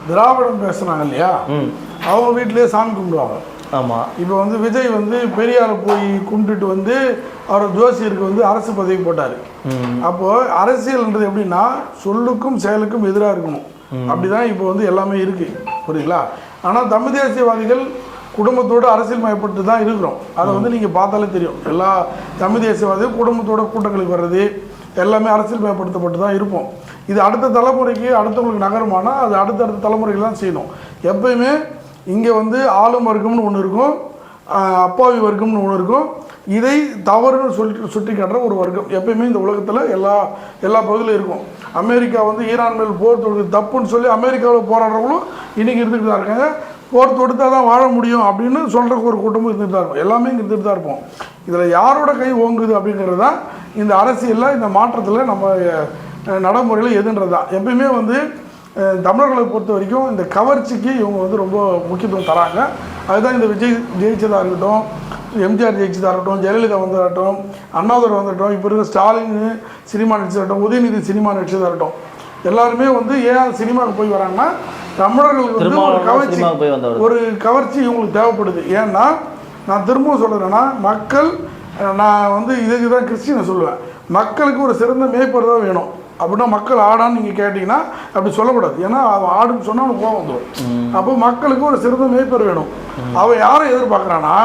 திராவிடம் பேசுனாங்க இல்லையா, அவங்க வீட்டிலேயே சாமி கும்பிடுவாங்க. ஆமாம். இப்போ வந்து விஜய் வந்து பெரியாரை போய் கும்பிட்டுட்டு வந்து அவர் ஜோசியருக்கு வந்து அரசு பதவி போட்டார். அப்போது அரசியல்ன்றது எப்படின்னா சொல்லுக்கும் செயலுக்கும் எதிராக இருக்கணும். அப்படிதான் இப்போ வந்து எல்லாமே இருக்குது, புரியுங்களா? ஆனால் தமிழ் தேசியவாதிகள் குடும்பத்தோடு அரசியல் மயப்பட்டு தான் இருக்கிறோம். அதை வந்து நீங்கள் பார்த்தாலே தெரியும். எல்லா தமிழ் தேசியவாதிகள் குடும்பத்தோட கூட்டங்களுக்கு வர்றது எல்லாமே அரசியல் மயப்படுத்தப்பட்டு தான் இருப்போம். இது அடுத்த தலைமுறைக்கு அடுத்தவங்களுக்கு நகரமானால் அது அடுத்தடுத்த தலைமுறைகள் தான் செய்யணும். எப்பயுமே இங்கே வந்து ஆளும் வர்க்கம்னு ஒன்று இருக்கும், அப்பாவி வர்க்கம்னு ஒன்று இருக்கும். இதை தவறுன்னு சுட்டி காட்டுற ஒரு வர்க்கம் எப்பயுமே இந்த உலகத்தில் எல்லா பகுதியிலும் இருக்கும். அமெரிக்கா வந்து ஈரான் மேல் போர் தொடுத்து தப்புன்னு சொல்லி அமெரிக்காவில் போராடுறவங்களும் இன்றைக்கி இருந்துகிட்டு தான் இருக்காங்க. போர் தொடுத்தால் தான் வாழ முடியும் அப்படின்னு சொல்கிற ஒரு கூட்டமும் இருந்துகிட்டு தான் இருக்கும். எல்லாமே இங்கே இருந்துகிட்டு தான் இருப்போம். இதில் யாரோட கை ஓங்குது அப்படிங்கிறது தான் இந்த அரசியலில் இந்த மாற்றத்தில் நம்ம நடைமுறையில் எதுன்றது தான். எப்பயுமே வந்து தமிழர்களை பொறுத்த வரைக்கும் இந்த கவர்ச்சிக்கு இவங்க வந்து ரொம்ப முக்கியத்துவம் தராங்க. அதுதான் இந்த விஜய் ஜெயிச்சதாக இருக்கட்டும், எம்ஜிஆர் ஜெயிச்சதாக இருக்கட்டும், ஜெயலலிதா வந்தாகட்டும், அண்ணாதுரை வந்துட்டோம், இப்போ இருக்கிற ஸ்டாலின் சினிமா நடிச்சதாகட்டும், உதயநிதி சினிமா நடிச்சதாக இருக்கட்டும், எல்லாருமே வந்து ஏன் சினிமாவுக்கு போய் வராங்கன்னா தமிழர்களுக்கு வந்து ஒரு கவர்ச்சி இவங்களுக்கு தேவைப்படுது. ஏன்னா நான் திரும்பவும் சொல்கிறேன்னா மக்கள், நான் வந்து இதுக்கு தான் கிறிஸ்டினை சொல்லுவேன், மக்களுக்கு ஒரு சிறந்த மேய்ப்பர் தான் வேணும். அப்படின்னா மக்கள் ஆடான்னு நீங்கள் கேட்டிங்கன்னா அப்படி சொல்லக்கூடாது. ஏன்னா அவன் ஆடுன்னு சொன்னால் அவனுக்கு கோவம் வந்துடும். அப்போ மக்களுக்கு ஒரு சிறந்த மேய்ப்பர் வேணும். அவன் யாரை எதிர்பார்க்குறான்னா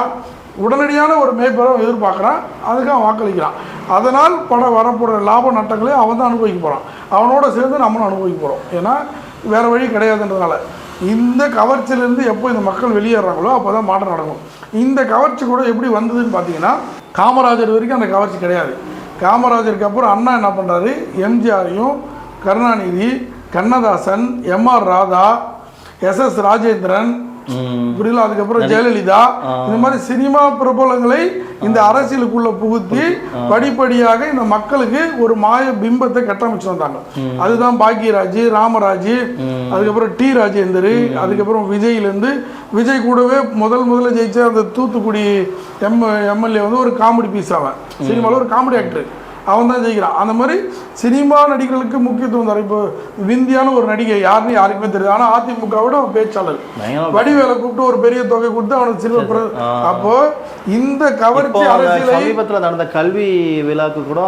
உடனடியான ஒரு மேய்ப்பரை எதிர்பார்க்குறான், அதுக்கு அவன் வாக்களிக்கிறான். அதனால் வரப்போகிற லாப நட்டங்களே அவன் தான் அனுபவிக்க போகிறான். அவனோட சேர்ந்து நம்மளும் அனுபவிக்க போகிறோம். ஏன்னா வேறு வழி கிடையாதுன்றதுனால இந்த கவர்ச்சியிலேருந்து எப்போ இந்த மக்கள் வெளியேறாங்களோ அப்போ தான் மாற்றம் நடக்கும். இந்த கவர்ச்சி கூட எப்படி வந்ததுன்னு பார்த்தீங்கன்னா காமராஜர் வரைக்கும் அந்த கவர்ச்சி கிடையாது. காமராஜருக்கு அப்புறம் அண்ணா என்ன பண்ணுறாரு, எம்ஜிஆரையும் கருணாநிதி, கண்ணதாசன், எம்ஆர் ராதா, எஸ்எஸ் ராஜேந்திரன், புரியல, அதுக்கப்புறம் ஜெயலலிதா, இந்த மாதிரி சினிமா பிரபலங்களை இந்த அரசியலுக்குள்ள புகுத்தி படிப்படியாக இந்த மக்களுக்கு ஒரு மாய பிம்பத்தை கட்டமைச்சு வந்தாங்க. அதுதான் பாக்யராஜ், ராமராஜ், அதுக்கப்புறம் டி ராஜேந்தர், அதுக்கப்புறம் விஜய்லேருந்து விஜய் கூடவே முதல்ல ஜெயிச்ச அந்த தூத்துக்குடி எம்எல்ஏ வந்து ஒரு காமெடி பீஸ். அவன் சினிமாவில் ஒரு காமெடி ஆக்டர், அவன் தான் ஜெயிக்கிறான். அந்த மாதிரி சினிமா நடிகர்களுக்கு முக்கியத்துவம் தர. இப்போ விந்தியான ஒரு நடிகை யாருன்னு யாருக்குமே தெரியுது. ஆனால் அதிமுகவோட அவன் பேச்சாளர் வடிவேலை கூப்பிட்டு ஒரு பெரிய தொகை கொடுத்து அவனுக்கு சில்வர். அப்போ இந்த கவர்ச்சி அரசியல் நடந்த கல்வி விழாக்கு கூட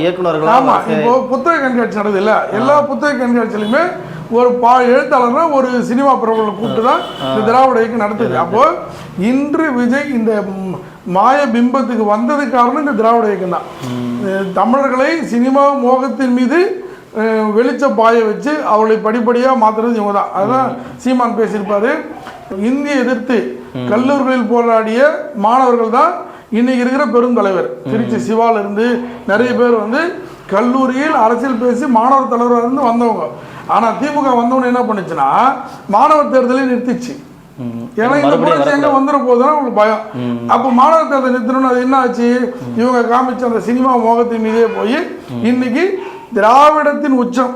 இயக்குநர்கள், ஆமா, இப்போ புத்தக கண்காட்சி நடக்குது இல்ல, எல்லா புத்தக கண்காட்சியிலுமே ஒரு எழுத்தாளர்னா ஒரு சினிமா பிரபலம் கூப்பிட்டு தான் இந்த திராவிட இயக்கம் நடத்துது. அப்போ இன்று விஜய் இந்த மாய பிம்பத்துக்கு வந்தது காரணம் இந்த திராவிட இயக்கம் தான். தமிழர்களை சினிமா மோகத்தின் மீது வெளிச்ச பாய வச்சு அவளை படிப்படியாக மாற்றுறது இவங்க தான். அதுதான் சீமான் பேசியிருப்பாரு. இந்தியை எதிர்த்து கல்லூரிகளில் போராடிய மாணவர்கள் தான் இன்னைக்கு இருக்கிற பெருந்தலைவர். திருச்சி சிவாலிருந்து நிறைய பேர் வந்து கல்லூரியில் அரசியல் பேசி மாணவர் தலைவராக இருந்து வந்தவங்க. ஆனால் திமுக வந்தவொன்னு என்ன பண்ணுச்சுன்னா மாணவர் தேர்தலை நிறுத்திச்சு. ஏன்னா இந்த புரட்சி எங்க வந்துட போதுன்னா உங்களுக்கு பயம். அப்போ மாணவர் தேர்தல் நிறுத்தணும்னு அது என்ன ஆச்சு, இவங்க காமிச்ச அந்த சினிமா மோகத்தின் மீதே போய் இன்னைக்கு திராவிடத்தின் உச்சம்,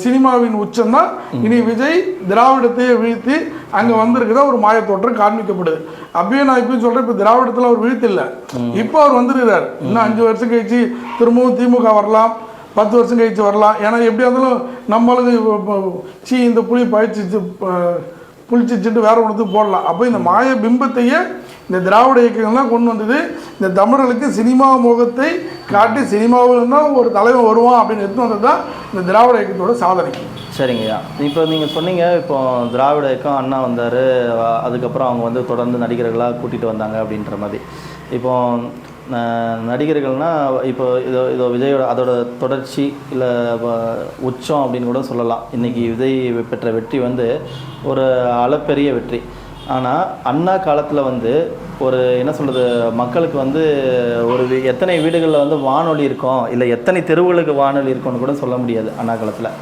சினிமாவின் உச்சம் தான் இனி விஜய் திராவிடத்தையே வீழ்த்தி அங்கே வந்திருக்குதா ஒரு மாயத்தோற்றம் காண்பிக்கப்படுது. அப்பயே நான் இப்பயும் சொல்கிறேன், இப்போ திராவிடத்தில் அவர் வீழ்த்தில்லை, இப்போ அவர் வந்துருக்கிறார். இன்னும் 5 வருஷம் கழிச்சு திரும்பவும் திமுக வரலாம், 10 வருஷம் கழிச்சு வரலாம். ஏன்னா எப்படியா இருந்தாலும் நம்மளுக்கு இந்த புளி புளிச்சிட்டு வேற ஒன்றுத்துக்கு போடலாம். அப்போ இந்த மாய பிம்பத்தையே இந்த திராவிட இயக்கங்கள்லாம் கொண்டு வந்தது. இந்த தமிழர்களுக்கு சினிமா முகத்தை காட்டி சினிமாவில் தான் ஒரு தலைவன் வருவான் அப்படின்னு எடுத்து வந்தது தான் இந்த திராவிட இயக்கத்தோட சாதனை. சரிங்கய்யா, இப்போ நீங்கள் சொன்னீங்க, இப்போ திராவிட இயக்கம் அண்ணா வந்தார், அதுக்கப்புறம் அவங்க வந்து தொடர்ந்து நடிகர்களாக கூட்டிகிட்டு வந்தாங்க அப்படின்ற மாதிரி. இப்போ நடிகர்கள்னால் இப்போ இதோ விஜயோட அதோட தொடர்ச்சி இல்லை உச்சம் அப்படின்னு கூட சொல்லலாம். இன்றைக்கி விஜய் பெற்ற வெற்றி வந்து ஒரு அளப்பெரிய வெற்றி. ஆனால் அண்ணா காலத்தில் வந்து ஒரு என்ன சொல்கிறது, மக்களுக்கு வந்து ஒரு எத்தனை வீடுகளில் வந்து வானொலி இருக்கும், இல்லை எத்தனை தெருவுகளுக்கு வானொலி இருக்கும்னு கூட சொல்ல முடியாது. அண்ணா காலத்தில்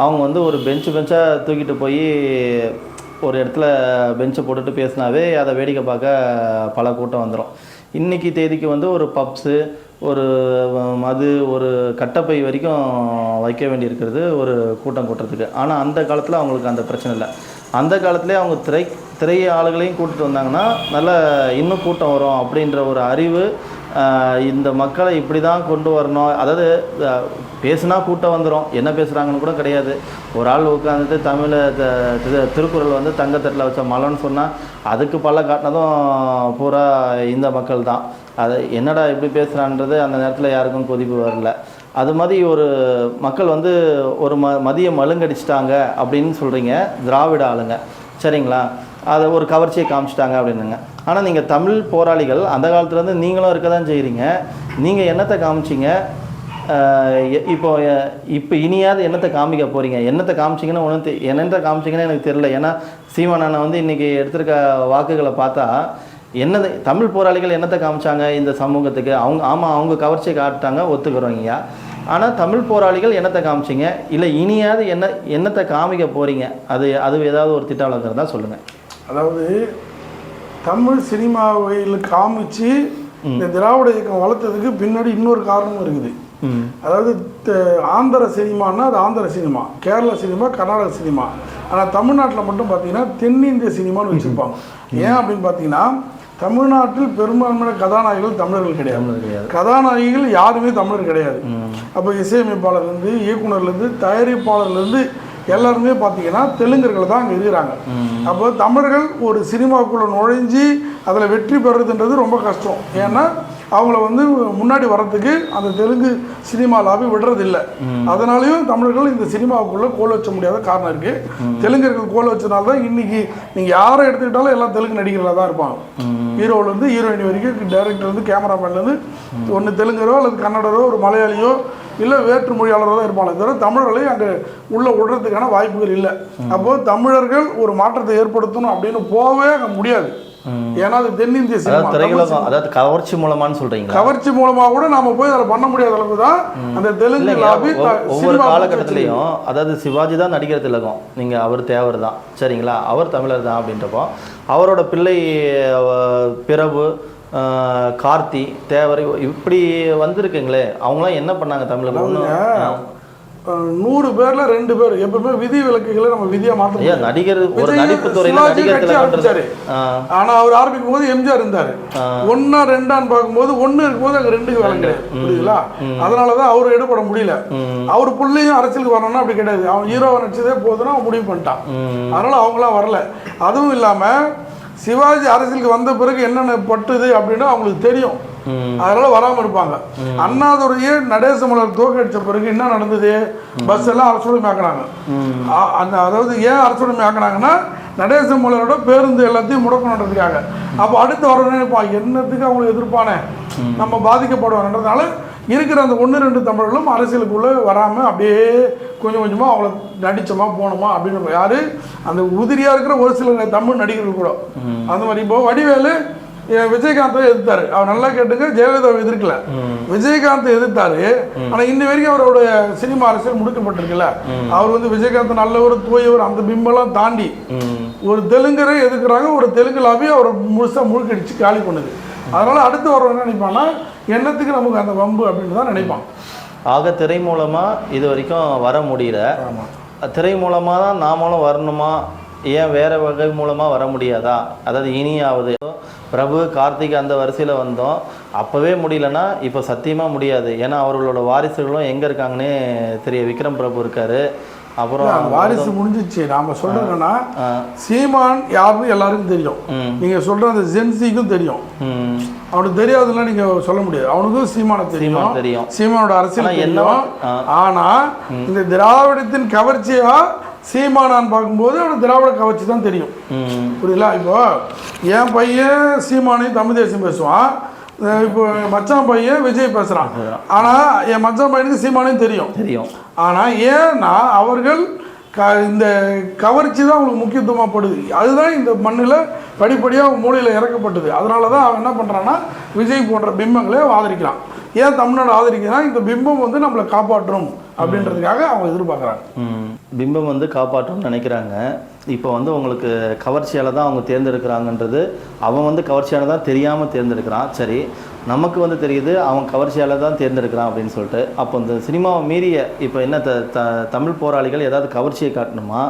அவங்க வந்து ஒரு பெஞ்சாக தூக்கிட்டு போய் ஒரு இடத்துல பெஞ்சை போட்டுட்டு பேசினாவே அதை வேடிக்கை பார்க்க பல கூட்டம் வந்துடும். இன்றைக்கி தேதிக்கு வந்து ஒரு பப்ஸு, ஒரு மது, ஒரு கட்டப்பை வரைக்கும் வைக்க வேண்டியிருக்கிறது ஒரு கூட்டம் கூட்டுறதுக்கு. ஆனால் அந்த காலத்தில் அவங்களுக்கு அந்த பிரச்சனை இல்லை. அந்த காலத்துலேயே அவங்க திரை ஆளுகளையும் கூட்டிகிட்டு வந்தாங்கன்னா நல்லா இன்னும் கூட்டம் வரும் அப்படின்ற ஒரு அறிவு இந்த மக்களை இப்படி தான் கொண்டு வரணும். அதாவது பேசுனா கூட்டம் வந்துடும், என்ன பேசுகிறாங்கன்னு கூட கிடையாது. ஒரு ஆள் உட்காந்துட்டு தமிழை திருக்குறள் வந்து தங்கத்தட்டில் வச்ச மலைன்னு சொன்னால் அதுக்கு பல்ல காட்டினதும் பூரா இந்த மக்கள் தான். அதை என்னடா இப்படி பேசுகிறான்றது அந்த நேரத்தில் யாருக்கும் கொதிப்பு வரல. அது மாதிரி ஒரு மக்கள் வந்து ஒரு மதியம் மழுங்கடிச்சிட்டாங்க அப்படின்னு சொல்கிறீங்க திராவிட ஆளுங்க, சரிங்களா? அதை ஒரு கவர்ச்சியை காமிச்சிட்டாங்க அப்படின்னுங்க. ஆனால் நீங்கள் தமிழ் போராளிகள் அந்த காலத்துலேருந்து நீங்களும் இருக்க தான் செய்கிறீங்க. நீங்கள் என்னத்தை காமிச்சிங்க? இப்போ இனியாவது என்னத்தை காமிக்க போகிறீங்க? என்னத்தை காமிச்சிங்கன்னா ஒன்று என்னத்தை காமிச்சிங்கன்னு எனக்கு தெரியல. ஏன்னா சீமானண்ணா வந்து இன்றைக்கி எடுத்திருக்க வாக்குகளை பார்த்தா என்னது தமிழ் போராளிகள் என்னத்தை காமிச்சாங்க இந்த சமூகத்துக்கு? அவங்க கவர்ச்சியை காட்டாங்க, ஒத்துக்கிறோங்கய்யா. ஆனால் தமிழ் போராளிகள் என்னத்தை காமிச்சிங்க? இல்லை இனியாவது என்னத்தை காமிக்க போகிறீங்க? அது ஏதாவது ஒரு திட்டம் இருந்தால் சொல்லுங்கள். அதாவது தமிழ் சினிமாவில் காமிச்சு இந்த திராவிட இயக்கம் வளர்த்ததுக்கு பின்னாடி இன்னொரு காரணமும் இருக்குது. அதாவது ஆந்திர சினிமான்னா அது Andhra cinema, Kerala cinema, Karnataka cinema. ஆனால் தமிழ்நாட்டில் மட்டும் பார்த்தீங்கன்னா தென்னிந்திய சினிமான்னு வச்சுருப்பாங்க. ஏன் அப்படின்னு பார்த்தீங்கன்னா தமிழ்நாட்டில் பெரும்பான்மையான கதாநாயகிகள் தமிழர்கள் கிடையாது. கதாநாயகிகள் யாருமே தமிழர் கிடையாது. அப்போ இசையமைப்பாளர்லேருந்து இயக்குனர்லேருந்து தயாரிப்பாளர்லேருந்து எல்லாருமே பார்த்தீங்கன்னா தெலுங்கர்கள் தான் அங்கே இருக்கிறாங்க. அப்போ தமிழர்கள் ஒரு சினிமாக்குள்ளே நுழைஞ்சி அதில் வெற்றி பெறுறதுன்றது ரொம்ப கஷ்டம். ஏன்னா அவங்கள வந்து முன்னாடி வர்றதுக்கு அந்த தெலுங்கு சினிமா லாபி விடுறதில்லை. அதனாலையும் தமிழர்கள் இந்த சினிமாவுக்குள்ளே கோல் வச்ச முடியாத காரணம் இருக்குது. தெலுங்கர்கள் கோல் வச்சனால தான் இன்றைக்கி நீங்கள் யாரை எடுத்துக்கிட்டாலும் எல்லாம் தெலுங்கு நடிகர்களாக தான் இருப்பாங்க. ஹீரோவிலேருந்து ஹீரோயின் வரைக்கும், டைரக்டர்லேருந்து கேமராமேன்லேருந்து ஒன்று தெலுங்கரோ அல்லது கன்னடரோ ஒரு மலையாளியோ இல்லை வேற்று மொழியாளரோ தான் இருப்பாங்க. தவிர தமிழர்களை அங்கே உள்ளே விடுறதுக்கான வாய்ப்புகள் இல்லை. அப்போது தமிழர்கள் ஒரு மாற்றத்தை ஏற்படுத்தணும் அப்படின்னு போகவே அங்கே முடியாது. ஏன்னா அது தென்னிந்திய சினிமா, அதாவது கவர்ச்சி மூலமானு சொல்றீங்க. கவர்ச்சி மூலமா கூட நாம போய் அதை பண்ண முடியாத அளவுக்கு தான் அந்த தெலுங்கு லாபி. ஒவ்வொரு காலகட்டத்திலையும் அதாவது சிவாஜி தான் நடிகர் திலகம், நீங்க அவர் தேவர் தான், சரிங்களா? அவர் தமிழர் தான் அப்படின்றப்போ அவரோட பிள்ளை பிரபு, கார்த்தி, தேவர் இப்படி வந்திருக்குங்களே, அவங்களாம் என்ன பண்ணாங்க தமிழ்? 100 பேர்ல 2 பேர் எப்பவுமே விதி விலக்குகளை நம்ம விதியா மாத்த. நடிகர் ஒரு நடிப்பு துறையில நடிகர். ஆனா அவர் ஆரம்பிக்கும் போது எம்ஜிஆர் இருந்தாரு. 1 2 பார்க்கும்போது 1 இருக்கும்போது அங்க 2க்கு விளங்குது, புரியுதுங்களா? அதனாலதான் அவரு எடுபட முடியல. அவர் பிள்ளையும் அரசியலுக்கு வரணும்னா அப்படி கிடையாது. அவன் ஹீரோவை நடிச்சதே போதுன்னா அவன் முடிவு பண்ணிட்டான். அதனால அவங்களாம் வரல. அதுவும் இல்லாம சிவாஜி அரசியலுக்கு வந்த பிறகு என்னென்ன பட்டுது அப்படின்னு அவங்களுக்கு தெரியும். அதனால வராமல் இருப்பாங்க. அண்ணாதுரையே நடேசமலர் தோக்கடிச்ச பிறகு என்ன நடந்தது? பஸ் எல்லாம் அரசுடைமை ஆக்கினாங்க. அதாவது ஏன் அரசுடைமை ஆக்கினாங்கன்னா நடேசமலரோட பேருந்து எல்லாத்தையும் முடக்கணுன்றதுக்காக. அப்போ அடுத்து வரணும் என்னத்துக்கு அவங்களை எதிர்ப்பானே, நம்ம பாதிக்கப்படுவாங்கன்றதுனால இருக்கிற அந்த 1 2 தமிழர்களும் அரசியலுக்குள்ளே வராமல் அப்படியே கொஞ்சம் கொஞ்சமாக அவங்கள நடித்தோமா போனோமா அப்படின்னு யார் அந்த உதிரியாக இருக்கிற ஒரு சில தமிழ் நடிகர்கள் கூட அந்த மாதிரி. இப்போ வடிவேலு விஜயகாந்தை எதிர்த்தாரு. அவர் நல்லா கேட்டுங்க, ஜெயலலிதாவை எதிர்க்கல, விஜயகாந்தை எதிர்த்தாரு. ஆனா இன்ன வரைக்கும் அவரோட சினிமா அரசியல் முடுக்கப்பட்டிருக்குல்ல. அவர் வந்து விஜயகாந்த் நல்லவர், தூயவர், அந்த பிம்பெல்லாம் தாண்டி ஒரு தெலுங்கரை எதிர்க்கிறாங்க. ஒரு தெலுங்கு லாபி அவரை முழுசா முழுக்கடிச்சு காலி பண்ணுது. அதனால அடுத்து வரவங்க என்ன நினைப்பான்னா என்னத்துக்கு நமக்கு அந்த வம்பு அப்படின்னு தான் நினைப்பான். ஆக திரை மூலமா இது வரைக்கும் வர முடியல. திரை மூலமா தான் நாமளும் வரணுமா? ஏன் வேற வகை மூலமாக வர முடியாதா? அதாவது இனியாவது பிரபு, கார்த்திக் அந்த வரிசையில் வந்தோம். அப்போவே முடியலன்னா இப்போ சத்தியமாக முடியாது. ஏன்னா அவர்களோட வாரிசுகளும் எங்கே இருக்காங்கன்னே தெரிய. விக்ரம் பிரபு இருக்காரு. அப்புறம் வாரிசு முடிஞ்சிச்சு. நாம சொல்றோம்னா சீமான் யாருன்னு எல்லாருக்கும் தெரியும். நீங்க சொல்ற அந்த ஜென்சிக்கும் தெரியும். அவனுக்கு தெரியாதுன்னா நீங்க சொல்ல முடியாது. அவனுக்கும் சீமான தெரியும், சீமானோட அரசியல் தெரியும். ஆனா இந்த திராவிடத்தின் கவர்ச்சியா சீமானான்னு பார்க்கும்போது அவனுக்கு திராவிட கவர்ச்சி தான் தெரியும், புரியுங்களா? இப்போ என் பையன் சீமானையும் தமிழ் தேசியம் பேசுவான். இப்போ மச்சான் பையன் விஜய் பேசுகிறான். ஆனால் என் மச்சான் பையனுக்கு சீமானையும் தெரியும். ஆனால் ஏன்னா அவர்கள் இந்த கவர்ச்சி தான் அவங்களுக்கு முக்கியத்துவமாக படுது. அதுதான் இந்த மண்ணில் படிப்படியாக மூலையில் இறக்கப்பட்டது. அதனால தான் அவன் என்ன பண்ணுறான்னா விஜய் போன்ற பிம்பங்களே ஆதரிக்கிறான். ஏன் தமிழ்நாடு ஆதரிக்கிறான்? இந்த பிம்பம் வந்து நம்மளை காப்பாற்றும் அப்படின்றதுக்காக அவங்க எதிர்பார்க்குறாங்க. பிம்பம் வந்து காப்பாற்றணும்னு நினைக்கிறாங்க. இப்போ வந்து உங்களுக்கு கவர்ச்சியால் தான் அவங்க தேர்ந்தெடுக்கிறாங்கன்றது, அவன் வந்து கவர்ச்சியால் தான் தெரியாமல் தேர்ந்தெடுக்கிறான். சரி, நமக்கு வந்து தெரியுது அவன் கவர்ச்சியால் தான் தேர்ந்தெடுக்கிறான் அப்படின்னு சொல்லிட்டு. அப்போ இந்த சினிமாவை மீறிய இப்போ என்ன தமிழ் போராளிகள் ஏதாவது கவர்ச்சியை காட்டணுமா?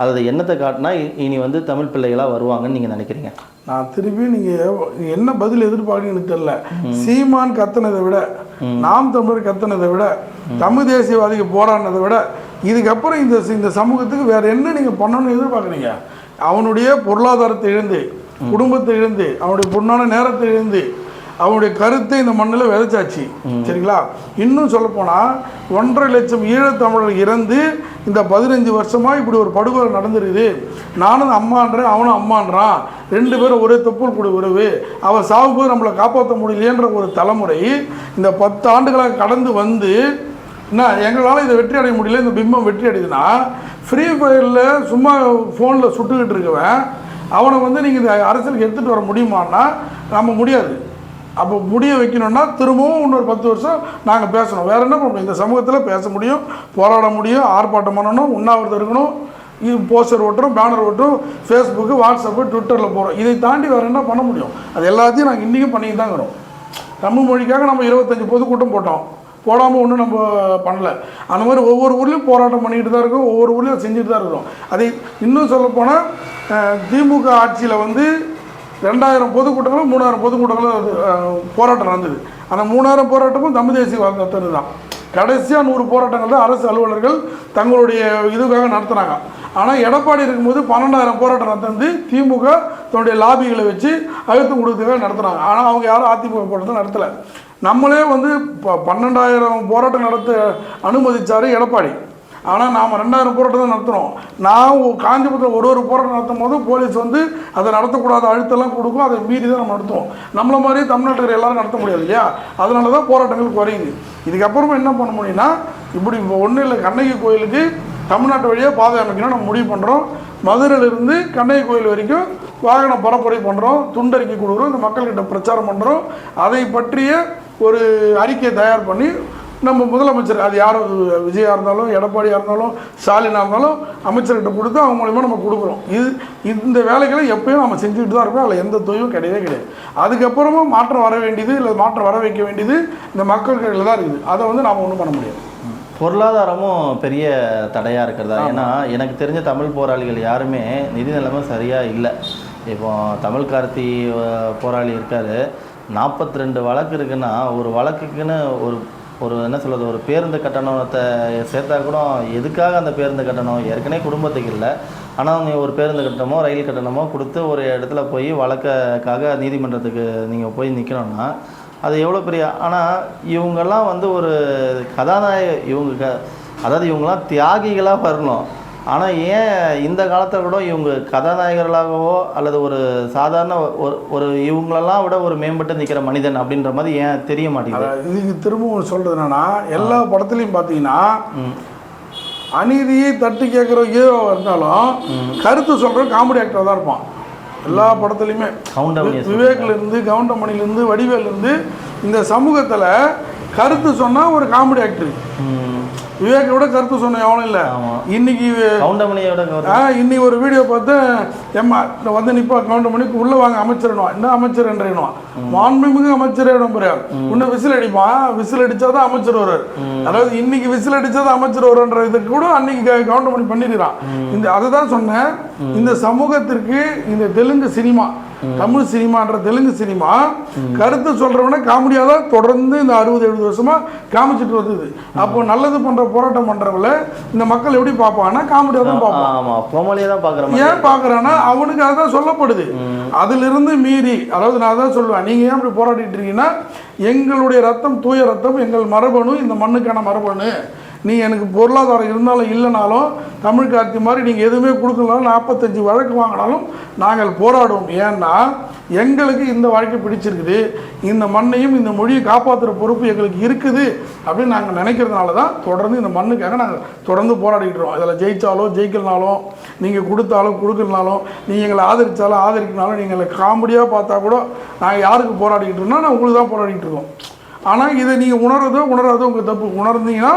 அல்லது என்னத்தை காட்டினா இனி வந்து தமிழ் பிள்ளைகளாக வருவாங்கன்னு நீங்கள் நினைக்கிறீங்க? நான் திருப்பி நீங்கள் என்ன பதில் எதிர்பார்க்கணும்னு தெரியல. சீமான் கத்துனதை விட, நாம் தமிழர் கத்துனதை விட, தமிழ் தேசியவாதிக்கு போராடினதை விட, இதுக்கப்புறம் இந்த சமூகத்துக்கு வேற என்ன நீங்கள் பண்ணணும்னு எதிர்பார்க்குறீங்க? அவனுடைய பொருளாதாரத்தை இழந்து, குடும்பத்தை இழந்து, அவனுடைய பொண்ணான நேரத்தை இழந்து, அவனுடைய கருத்தை இந்த மண்ணில் விதைச்சாச்சு. சரிங்களா? இன்னும் சொல்லப்போனால் 1.5 லட்சம் ஈழத்தமிழர்கள் இறந்து இந்த 15 வருஷமாக இப்படி ஒரு படுகொலை நடந்துருக்குது. நானும் அம்மான்றேன், அவனும் அம்மான்றான், 2 பேரும் ஒரே தொப்புள் கூட உறவு, அவன் சாகும்போது நம்மளை காப்பாற்ற முடியலையன்ற ஒரு தலைமுறை இந்த 10 ஆண்டுகளாக கடந்து வந்து என்ன எங்களால் இதை வெற்றி அடைய முடியல, இந்த பிம்பம் வெற்றி அடையுதுன்னா ஃப்ரீ ஃபயரில் சும்மா ஃபோனில் சுட்டுக்கிட்டு இருக்கவன் அவனை வந்து நீங்கள் இந்த அரசியலுக்கு எடுத்துகிட்டு வர முடியுமான்னா நம்ம முடியாது. அப்போ முடிய வைக்கணும்னா திரும்பவும் இன்னொரு 10 வருஷம் நாங்கள் பேசணும். வேறு என்ன பண்ண முடியும்? இந்த சமூகத்தில் பேச முடியும், போராட முடியும், ஆர்ப்பாட்டம் பண்ணணும், உண்ணாவிரதம் இருக்கணும், இது போஸ்டர் ஓட்டுறோம், பேனர் ஓட்டுறோம், ஃபேஸ்புக்கு, வாட்ஸ்அப்பு, ட்விட்டரில் போகிறோம். இதை தாண்டி வேறு என்ன பண்ண முடியும்? அது எல்லாத்தையும் நாங்கள் இன்றைக்கும் பண்ணிட்டு தான் இருக்கிறோம். தமிழ் மொழிக்காக நம்ம 25 பொதுக்கூட்டம் போட்டோம், போடாமல் ஒன்றும் நம்ம பண்ணலை. அந்த மாதிரி ஒவ்வொரு ஊர்லேயும் போராட்டம் பண்ணிக்கிட்டு தான் இருக்கோம், ஒவ்வொரு ஊர்லேயும் செஞ்சுட்டு தான் இருக்கிறோம். அதை இன்னும் சொல்லப்போனால் திமுக ஆட்சியில் வந்து 2000 பொதுக்கூட்டங்களும் 3000 பொதுக்கூட்டங்களும் போராட்டம் நடந்தது. அந்த 3000 போராட்டமும் தமிழ் தேசியவாதத்தது தான். கடைசியாக 100 போராட்டங்கள் தான் அரசு அலுவலர்கள் தங்களுடைய இதுக்காக நடத்துனாங்க. ஆனால் எடப்பாடி இருக்கும்போது 12000 போராட்டம் நடந்து திமுக தன்னுடைய லாபிகளை வச்சு அழுத்தம் கொடுத்ததுக்காக நடத்துனாங்க. ஆனால் அவங்க யாரும் அதிமுக போராட்டம் நடத்தலை. நம்மளே வந்து 12000 போராட்டம் நடத்த அனுமதிச்சார் எடப்பாடி. ஆனால் நாம் 2000 போராட்டம் தான் நடத்துகிறோம். நான் காஞ்சிபுரத்தில் ஒரு போராட்டம் நடத்தும் போது போலீஸ் வந்து அதை நடத்தக்கூடாத அழுத்தெல்லாம் கொடுக்கும், அதை மீறி தான் நம்ம நடத்துவோம். நம்மளை மாதிரி தமிழ்நாட்டுக்கு எல்லாரும் நடத்த முடியாது இல்லையா? அதனால தான் போராட்டங்கள் குறையுது. இதுக்கப்புறமா என்ன பண்ண முடியும்னா, இப்படி ஒன்றும் இல்லை, கண்ணகி கோயிலுக்கு தமிழ்நாட்டு வழியாக பாதை அமைக்கணும் நம்ம முடிவு பண்ணுறோம். மதுரையிலிருந்து கண்ணகி கோயில் வரைக்கும் வாகன பரப்புரை பண்ணுறோம், துண்டறிக்கை கொடுக்குறோம், இந்த மக்கள்கிட்ட பிரச்சாரம் பண்ணுறோம். அதை பற்றிய ஒரு அறிக்கையை தயார் பண்ணி நம்ம முதலமைச்சர், அது யாரும் விஜயாக இருந்தாலும், எடப்பாடியாக இருந்தாலும், ஸ்டாலினாக இருந்தாலும் அமைச்சர்கிட்ட கொடுத்து அவங்க மூலிமா நம்ம கொடுக்குறோம். இந்த வேலைகளை எப்பயும் நம்ம செஞ்சுக்கிட்டு தான் இருக்கோம். அதில் எந்த தொய்வும் கிடையவே கிடையாது. அதுக்கப்புறமா மாற்றம் வர வேண்டியது, இல்லை மாற்றம் வர வைக்க வேண்டியது இந்த மக்கள் கையில் தான் இருக்குது. அதை வந்து நாம் ஒன்றும் பண்ண முடியாது. பொருளாதாரமும் பெரிய தடையாக இருக்கிறதா? ஏன்னா எனக்கு தெரிஞ்ச தமிழ் போராளிகள் யாருமே நிதி நிலைமை சரியாக இல்லை. இப்போ தமிழ் கார்த்தி போராளி இருக்கார், 42 வழக்கு இருக்குன்னா ஒரு வழக்குக்குன்னு ஒரு என்ன சொல்கிறது, ஒரு பேருந்து கட்டணத்தை சேர்த்தா கூட எதுக்காக அந்த பேருந்து கட்டணம்? ஏற்கனவே குடும்பத்துக்கு இல்லை, ஆனால் அவங்க ஒரு பேருந்து கட்டணமோ ரயில் கட்டணமோ கொடுத்து ஒரு இடத்துல போய் வழக்குக்காக நீதிமன்றத்துக்கு நீங்கள் போய் நிற்கணும்னா அது எவ்வளோ பெரிய. ஆனால் இவங்கெல்லாம் வந்து ஒரு அதாவது இவங்கெல்லாம் தியாகிகளாக வரணும். ஆனால் ஏன் இந்த காலத்தில் கூட இவங்க கதாநாயகர்களாகவோ அல்லது ஒரு சாதாரண ஒரு இவங்களெல்லாம் விட ஒரு மேம்பட்டு நிற்கிற மனிதன் அப்படின்ற மாதிரி ஏன் தெரிய மாட்டேங்குது? இதுக்கு திரும்பவும் சொல்கிறது என்னன்னா, எல்லா படத்துலையும் பார்த்தீங்கன்னா அநீதியை தட்டி கேட்குற ஹீரோவாக இருந்தாலும் கருத்து சொல்கிற காமெடி ஆக்டராக தான் இருப்பான். எல்லா படத்துலையுமே விவேக்லேருந்து, கவுண்டமணிலேருந்து, வடிவேலேருந்து இந்த சமூகத்தில் கருத்து சொன்னால் ஒரு காமெடி ஆக்டர். விவேக்கோட கருத்து சொன்ன எவனும் இல்லை. இன்னைக்கு இன்னைக்கு ஒரு வீடியோ பார்த்து எம்மா வந்து நிப்பா கவுண்டமணிக்கு உள்ள வாங்க அமைச்சரணும், என்ன அமைச்சர் என்றுவான், மாண்புமிகு அமைச்சரே நம்புறாரு. இன்னும் விசில் அடிப்பான், விசில் அடிச்சாதான் அமைச்சர் வருவார். அதாவது இன்னைக்கு விசில் அடிச்சாதான் அமைச்சர் வருன்ற இதுக்கு கூட அன்னைக்கு கவுண்டமணி பண்ணிடுறான். அதுதான் சொன்னேன், இந்த சமூகத்திற்கு இந்த தெலுங்கு சினிமா, தமிழ் சினிமான்ற தெலுங்கு சினிமா கருத்து சொல்றவன காமெடியாக தான் தொடர்ந்து இந்த 60-70 வருஷமா காமிச்சிட்டு வந்தது. அப்போ நல்லது பண்ற போராட்டம் பண்றவங்கள இந்த மக்கள் எப்படி பார்ப்பாங்கன்னா காமெடியாக தான் பார்ப்பான். ஏன் பார்க்கறான்னா அவனுக்கு அதான் சொல்லப்படுது. அதிலிருந்து மீறி, அதாவது நான் தான் சொல்லுவேன், நீங்க ஏன் இப்படி போராடிட்டு இருக்கீங்கன்னா எங்களுடைய ரத்தம் தூய ரத்தம், எங்கள் மரபணு, இந்த மண்ணுக்கான மரபணு. நீ எனக்கு பொருளாதாரம் இருந்தாலும் இல்லைனாலும் தமிழ் கார்த்தி மாதிரி நீங்கள் எதுவுமே கொடுக்கலனாலும் 45 வழக்கு வாங்கினாலும் நாங்கள் போராடுவோம். ஏன்னா எங்களுக்கு இந்த வாழ்க்கை பிடிச்சிருக்குது, இந்த மண்ணையும் இந்த மொழியை காப்பாற்றுற பொறுப்பு எங்களுக்கு இருக்குது அப்படின்னு நாங்கள் நினைக்கிறதுனால தான் தொடர்ந்து இந்த மண்ணுக்காக நாங்கள் தொடர்ந்து போராடிக்கிறோம். இதில் ஜெயித்தாலும் ஜெயிக்கலனாலும், நீங்கள் கொடுத்தாலும் கொடுக்கலனாலும், நீங்கள் எங்களை ஆதரித்தாலும் ஆதரிக்கனாலும், நீங்கள் எங்களை காமெடியாக பார்த்தா கூட நாங்கள் யாருக்கு போராடிக்கிட்டு இருக்கோம்னா நான் உங்களுக்கு தான் போராடிக்கிட்டு இருக்கோம். ஆனால் இதை நீங்கள் உணராதோ உங்கள் தப்பு. உணர்ந்தீங்கன்னா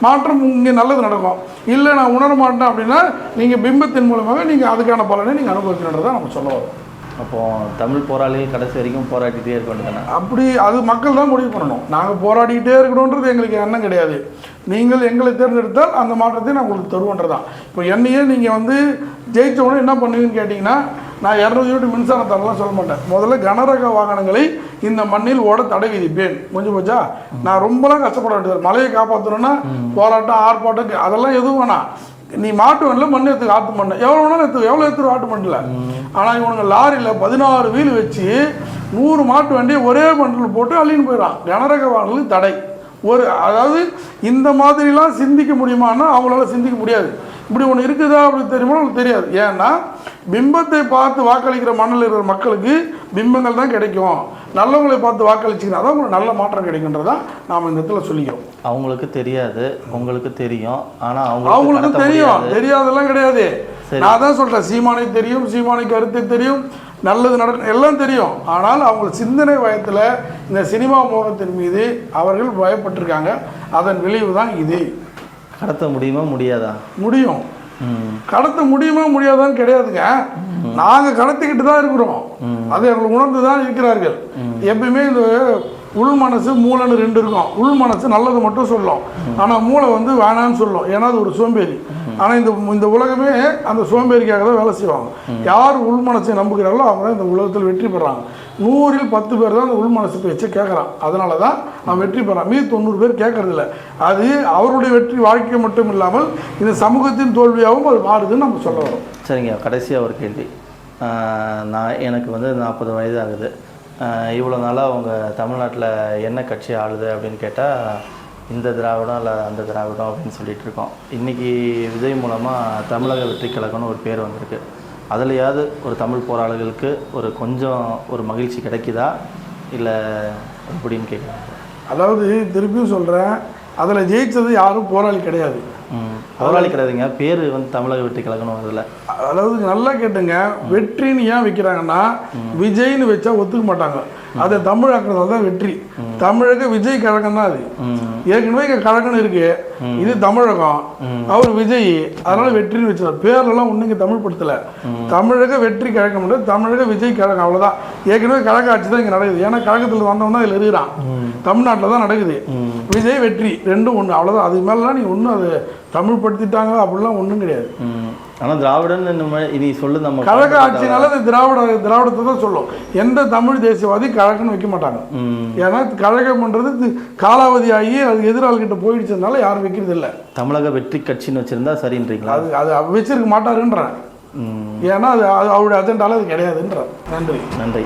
மாற்றம் இங்கே நல்லது நடக்கும். இல்லை நான் உணர மாட்டேன் அப்படின்னா நீங்கள் பிம்பத்தின் மூலமாக நீங்கள் அதுக்கான பலனை நீங்கள் அனுபவிக்கணுன்றதை நம்ம சொல்ல வரோம். அப்போ தமிழ் போராளி கடைசி வரைக்கும் போராடிட்டே இருக்க வேண்டியதானே? அப்படி அது மக்கள் தான் முடிவு பண்ணணும். நாங்கள் போராடிக்கிட்டே இருக்கணுன்றது எங்களுக்கு எண்ணம் கிடையாது. நீங்கள் எங்களை தேர்ந்தெடுத்தால் அந்த மாற்றத்தை நான் உங்களுக்கு தருவோன்றதான். இப்போ என்னையே நீங்கள் வந்து ஜெயித்தவொடனே என்ன பண்ணுவீங்கன்னு கேட்டிங்கன்னா, நான் 200 யூனிட் மின்சாரம் தரலாம் சொல்ல மாட்டேன். முதல்ல கனரக வாகனங்களை இந்த மண்ணில் ஓட தடை விதிப்பேன். கொஞ்சம் போச்சா? நான் ரொம்பலாம் கஷ்டப்பட வேண்டியது. மழையை காப்பாற்றணும்னா போராட்டம், ஆர்ப்பாட்டம் அதெல்லாம் எதுவும் வேணாம். நீ மாட்டு வண்டியில் மண் எடுத்து ஆட்டு மண் எவ்வளோ வேணாலும் எவ்வளோ எடுத்துரு ஆட்டு மண்டில். ஆனால் இவனுங்க லாரியில் 16 வீல் வச்சு 100 மாட்டு வண்டியை ஒரே மண்டில் போட்டு அள்ளின்னு போயிடறான். கனரக வாகனங்களுக்கு தடை. அதாவது இந்த மாதிரிலாம் சிந்திக்க முடியுமான்னா அவங்களால சிந்திக்க முடியாது. இப்படி ஒன்று இருக்குதா அப்படி தெரியுமா அவங்களுக்கு தெரியாது. ஏன்னா பிம்பத்தை பார்த்து வாக்களிக்கிற மண்ணில் இருக்கிற மக்களுக்கு பிம்பங்கள் தான் கிடைக்கும். நல்லவங்களை பார்த்து வாக்களிச்சிங்கன்னா தான் உங்களுக்கு நல்ல மாற்றம் கிடைக்குன்றதான் நாம் இந்த இடத்துல சொல்லிக்கிறோம். அவங்களுக்கு தெரியாது, உங்களுக்கு தெரியும். ஆனால் அவங்களுக்கு தெரியும், தெரியாதெல்லாம் கிடையாது. நான் தான் சொல்கிறேன், சீமானை தெரியும், சீமானை கருத்து தெரியும், நல்லது நடக்கும் எல்லாம் தெரியும். ஆனால் அவங்க சிந்தனை வயத்தில் இந்த சினிமா மோகத்தின் மீது அவர்கள் பயப்பட்டிருக்காங்க. அதன் விளைவு தான் இது. கடத்த முடியுமா முடியாதா? முடியும். கடத்த முடியுமா முடியாதான்னு கிடையாதுங்க. நாங்கள் கடத்திக்கிட்டு தான் இருக்கிறோம். அதை அவர்கள் உணர்ந்து தான் இருக்கிறார்கள். எப்பயுமே இந்த உள் மனசு மூளைன்னு 2 இருக்கும். உள் மனசு நல்லது மட்டும் சொல்லும், ஆனால் மூளை வந்து வேணான்னு சொல்லும். ஏன்னா அது ஒரு சோம்பேறி. ஆனால் இந்த உலகமே அந்த சோம்பேறிக்காக தான் வேலை செய்வாங்க. யார் உள் மனசை நம்புகிறார்களோ அவங்க தான் இந்த உலகத்தில் வெற்றி பெறாங்க. 100ல் 10 பேர் தான் அந்த உள் மனசு பேச்சை கேட்குறான். அதனால தான் அவன் வெற்றி பெறான். மீது 90 பேர் கேட்கறதில்ல. அது அவருடைய வெற்றி வாழ்க்கை மட்டும் இல்லாமல் இந்த சமூகத்தின் தோல்வியாகவும் அது மாறுதுன்னு நம்ம சொல்ல வரோம். சரிங்க, கடைசியாக ஒரு கேள்வி. எனக்கு வந்து 40 வயது ஆகுது. இவ்வளோ நாளாக அவங்க தமிழ்நாட்டில் என்ன கட்சி ஆளுது அப்படின்னு கேட்டால் இந்த திராவிடம் இல்லை அந்த திராவிடம் அப்படின்னு சொல்லிட்டு இருக்கோம். இன்றைக்கி விஜய் மூலமாக தமிழக வெற்றி கழகம்னு ஒரு பேர் வந்திருக்கு. அதுலையாவது ஒரு தமிழ் போராளிகளுக்கு ஒரு மகிழ்ச்சி கிடைக்குதா இல்லை எப்படின்னு கேட்குறேன். அதாவது திருப்பியும் சொல்கிறேன், அதில் ஜெயித்தது யாரும் போராளி கிடையாது. போராளி கிடையாதுங்க, பேர் வந்து தமிழக வெற்றி கழகம்னு வருதுல்ல. அதாவது நல்லா கேட்டுங்க, வெற்றின்னு ஏன் வைக்கிறாங்கன்னா விஜய்னு வச்சா ஒத்துக்க மாட்டாங்க. அதை தமிழாக்குறதால தான் வெற்றி. தமிழக விஜய் கழகம் தான் அது. ஏற்கனவே கழகம்னு இருக்கு, இது தமிழகம், அவர் விஜய், அதனால வெற்றின்னு வச்சார். பேர்லாம் ஒன்றும் இங்கே தமிழ் படுத்தலை. தமிழக வெற்றி கழகம், தமிழக விஜய் கழகம், அவ்வளோதான். ஏற்கனவே கழக ஆட்சி தான் இங்கே நடக்குது. ஏன்னா கழகத்தில் வந்தவன் தான் இதில் இருக்கிறான். தமிழ்நாட்டில் தான் நடக்குது. விஜய் வெற்றி ரெண்டும் ஒன்று, அவ்வளோதான். அது மேலாம் நீ ஒன்றும் அது தமிழ் படுத்திட்டாங்க அப்படிலாம் ஒன்றும் கிடையாது. ஆனால் திராவிடன் இனி சொல்லு, நம்ம கழக ஆட்சினால அது திராவிடத்தை தான் சொல்லும். எந்த தமிழ் தேசியவாதி கழகம்னு வைக்க மாட்டாங்க. ஏன்னா கழகம்ன்றது காலாவதி ஆகி அது எதிராளிகிட்ட போயிடுச்சதுனால யாரும் வைக்கிறது இல்லை. தமிழக வெற்றி கட்சின்னு வச்சிருந்தா சரின்றீங்களா? அது வச்சிருக்க மாட்டாருன்றேன். ஏன்னா அது அவருடைய அஜெண்டால அது கிடையாதுன்ற. நன்றி.